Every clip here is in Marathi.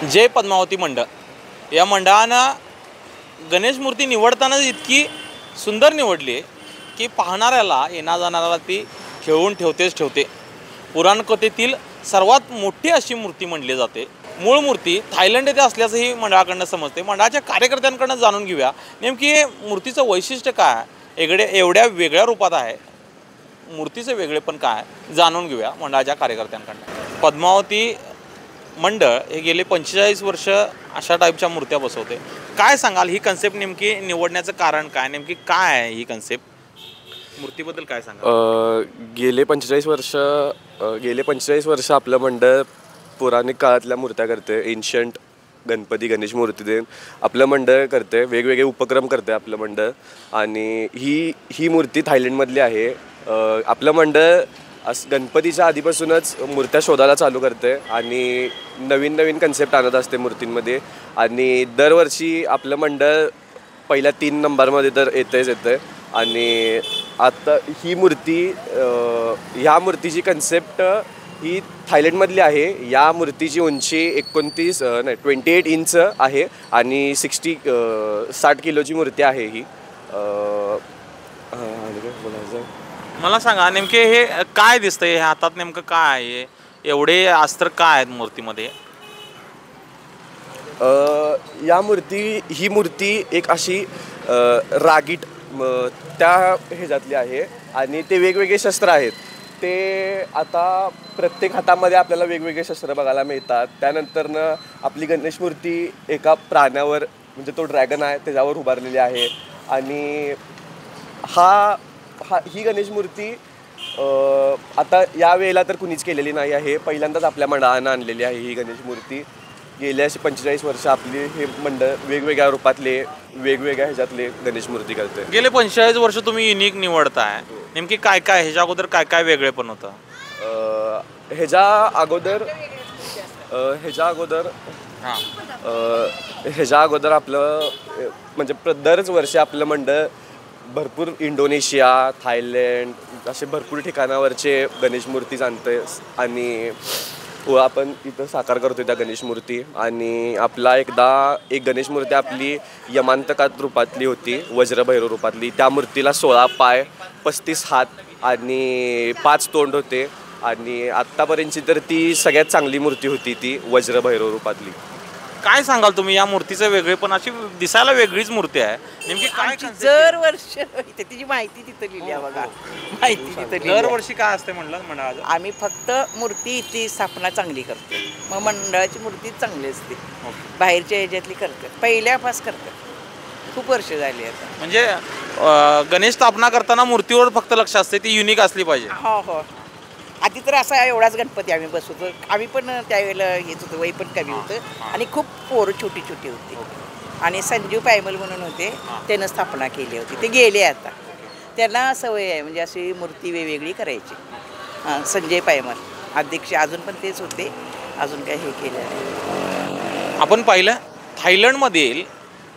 जय पद्मावती मंडळ या मंडळानं गणेश मूर्ती निवडताना इतकी सुंदर निवडली आहे की पाहणाऱ्याला येणा जाणाऱ्याला ती खेळून ठेवते। पुराणकथेतील सर्वात मोठी अशी मूर्ती म्हणली जाते। मूळ मूर्ती थायलंड येथे असल्याचंही मंडळाकडून समजते। मंडळाच्या कार्यकर्त्यांकडून जाणून घेऊया नेमकी मूर्तीचं वैशिष्ट्य काय, एवढ्या वेगळ्या रूपात आहे, मूर्तीचं वेगळेपण काय जाणून घेऊया मंडळाच्या कार्यकर्त्यांकडून। पद्मावती मंडळ हे गेले 45 वर्ष अशा टाईपच्या मूर्त्या बसवते। काय सांगाल, ही कन्सेप्ट नेमकी निवडण्याचं कारण काय, नेमकी काय आहे ही कन्सेप्ट, मूर्तीबद्दल काय सांगाल? गेले 45 वर्ष आपलं मंडळ पौराणिक काळातल्या मूर्त्या करते। एन्शंट गणपती गणेश मूर्ती देऊन आपलं मंडळ करते, वेगवेगळे उपक्रम करते आपलं मंडळ। आणि ही मूर्ती थायलंडमधली आहे। आपलं मंडळ गणपतीच्या आधीपासूनच मूर्त्या शोधायला चालू करते आणि नवीन कन्सेप्ट आणत असते मूर्तींमध्ये। आणि दरवर्षी आपलं मंडळ पहिल्या 3 नंबरमध्ये तर येते। आणि आता ही मूर्ती ह्या मूर्तीची कन्सेप्ट ही थायलंडमधली आहे। या मूर्तीची उंची 28 इंच आहे आणि 60 किलोची मूर्ती आहे ही। मला सांगा नेमके हे काय दिसतंय, हे हातात नेमकं काय आहे, एवढे अस्त्र काय आहेत मूर्तीमध्ये? ही मूर्ती एक अशी रागीट त्या ह्याच्यातली आहे आणि ते वेगवेगळे शस्त्र आहेत। ते आता प्रत्येक हातामध्ये आपल्याला वेगवेगळे शस्त्र बघायला मिळतात। त्यानंतरनं आपली गणेश मूर्ती एका प्राण्यावर, म्हणजे तो ड्रॅगन आहे त्याच्यावर उभारलेली आहे। आणि ही गणेश मूर्ती आता या वेळेला तर कुणीच केलेली नाही आहे, पहिल्यांदाच आपल्या मंडळानं आणलेली आहे ही गणेश मूर्ती। गेल्या 45 वर्ष आपली हे मंडळ वेगवेगळ्या रूपातले वेगवेगळ्या ह्याच्यातले गणेश मूर्ती करते। गेले 45 वर्ष तुम्ही युनिक निवडताय, नेमकी काय ह्याच्या अगोदर काय वेगळेपण होतं? ह्याच्या अगोदर आपलं म्हणजे दरच वर्षी आपलं मंडळ भरपूर इंडोनेशिया, थायलंड असे भरपूर ठिकाणावरचे गणेश मूर्ती आणते आणि आपण इथं साकार करतो त्या गणेश मूर्ती। आणि आपला एकदा एक गणेश मूर्ती आपली यमांतकात रूपातली होती, वज्रभैरव रूपातली। त्या मूर्तीला 16 पाय, 35 हात आणि 5 तोंड होते। आणि आत्तापर्यंतची तर ती सगळ्यात चांगली मूर्ती होती ती वज्रभैरव रूपातली। काय सांगाल तुम्ही या मूर्तीचं वेगळेपण? अशी दिसायला वेगळीच मूर्ती आहे, नेमकी काय? दरवर्षी तिची माहिती तिथं लिहिली आहे बघा, माहिती तिथं दरवर्षी काय असते म्हणलं आम्ही फक्त मूर्ती इथे स्थापना चांगली करतो, मग मंडळाची मूर्ती चांगली असते, बाहेरच्या ह्याच्यातली करतात, पहिल्यापास करतात, खूप वर्ष झाली आता। म्हणजे गणेश स्थापना करताना मूर्तीवर फक्त लक्ष असते, ती युनिक असली पाहिजे। हो, आधी तर असा एवढाच गणपती आम्ही बसवतो, आम्ही पण त्यावेळेला हेच होतं, वय पण कमी होतं आणि खूप पोरं छोटी होती। आणि संजीव पायमल म्हणून होते, त्यानं स्थापना केली होती, ते गेले आता, त्यांना सवय आहे म्हणजे अशी मूर्ती वेगवेगळी करायची। संजय पायमल अध्यक्ष अजून पण तेच होते, अजून काय हे केलं नाही। आपण पाहिलं थायलंडमधील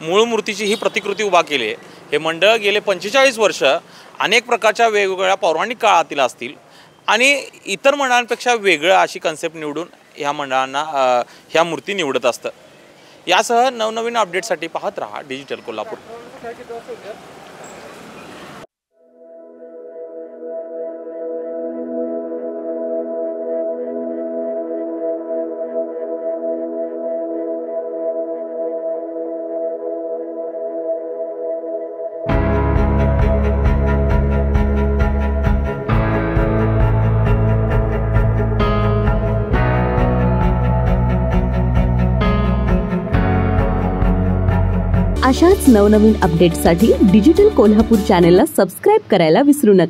मूळ मूर्तीची ही प्रतिकृती उभा केली आहे। हे मंडळ गेले 45 वर्ष अनेक प्रकारच्या वेगवेगळ्या पौराणिक काळातील असतील आणि इतर मंडळांपेक्षा वेगळं अशी कन्सेप्ट निवडून ह्या मंडळांना ह्या मूर्ती निवडत असतं। यासह नवनवीन अपडेटसाठी पाहत रहा डिजिटल कोल्हापूर। अशाच नवनवीन अपडेट्ससाठी डिजिटल कोल्हापूर चॅनेलला सबस्क्राईब करायला विसरू नका।